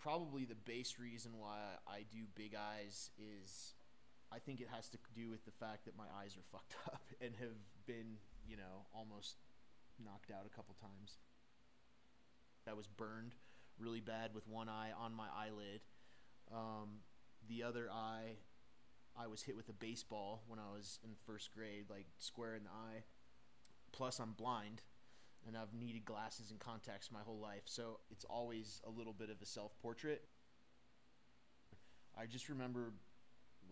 Probably the base reason why I do big eyes is I think it has to do with the fact that my eyes are fucked up and have been, almost knocked out a couple times. I was burned really bad with one eye on my eyelid. The other eye, I was hit with a baseball when I was in first grade, like square in the eye. Plus, I'm blind, and I've needed glasses and contacts my whole life, so it's always a little bit of a self-portrait. I just remember,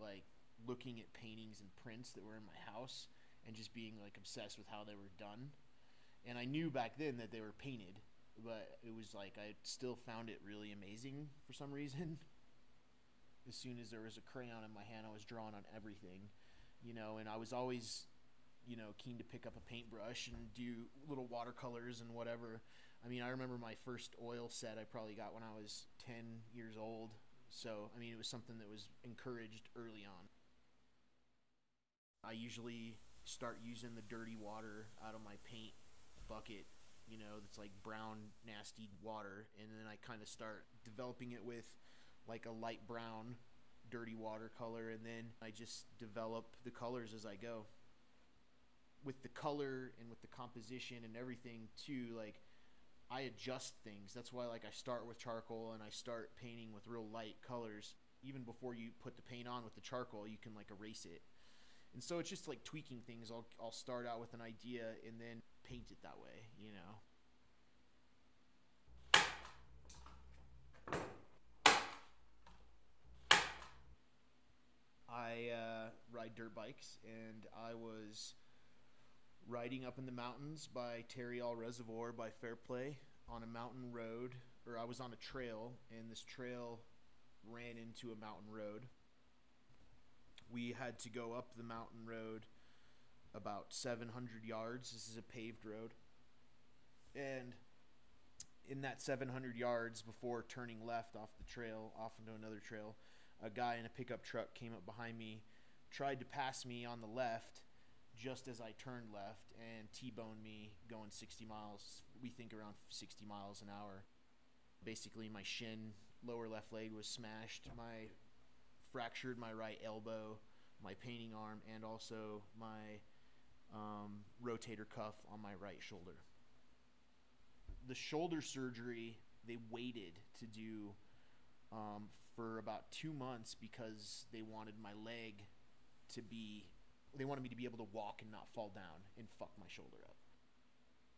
like, looking at paintings and prints that were in my house and just being, like, obsessed with how they were done. And I knew back then that they were painted, but it was like I still found it really amazing for some reason. As soon as there was a crayon in my hand, I was drawing on everything, and I was always, keen to pick up a paintbrush and do little watercolors and whatever. I mean, I remember my first oil set I probably got when I was 10 years old. So, I mean, it was something that was encouraged early on. I usually start using the dirty water out of my paint bucket, that's like brown, nasty water. And then I kind of start developing it with like a light brown, dirty watercolor. And then I just develop the colors as I go. With the color and with the composition and everything too, like I adjust things. That's why like I start with charcoal and I start painting with real light colors. Even before you put the paint on with the charcoal, you can like erase it. And so it's just like tweaking things. I'll start out with an idea and then paint it that way. I ride dirt bikes, and I was riding up in the mountains by Tarryall Reservoir by Fairplay on a mountain road, or I was on a trail, and this trail ran into a mountain road. We had to go up the mountain road about 700 yards. This is a paved road. And in that 700 yards before turning left off the trail, off into another trail, a guy in a pickup truck came up behind me, tried to pass me on the left just as I turned left, and T-boned me going 60 miles. We think around 60 miles an hour. Basically, my shin, lower left leg was smashed. Fractured my right elbow, my painting arm, and also my rotator cuff on my right shoulder. The shoulder surgery they waited to do for about 2 months because they wanted my leg to be, they wanted me to be able to walk and not fall down and fuck my shoulder up.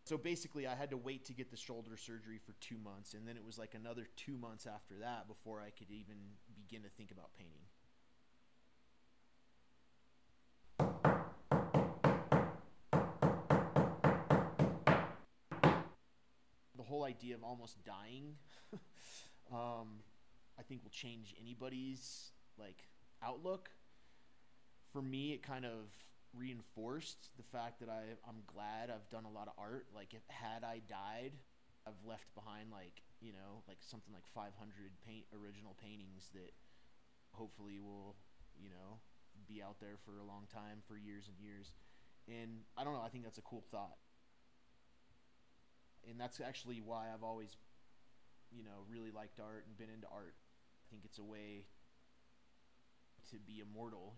So basically I had to wait to get the shoulder surgery for 2 months, and then it was like another 2 months after that before I could even begin to think about painting. The whole idea of almost dying I think will change anybody's like outlook. For me, it kind of reinforced the fact that I'm glad I've done a lot of art. Like, if had I died, I've left behind like something like 500 original paintings that hopefully will be out there for a long time, for years and years. And I don't know, I think that's a cool thought. And that's actually why I've always really liked art and been into art. I think it's a way to be immortal.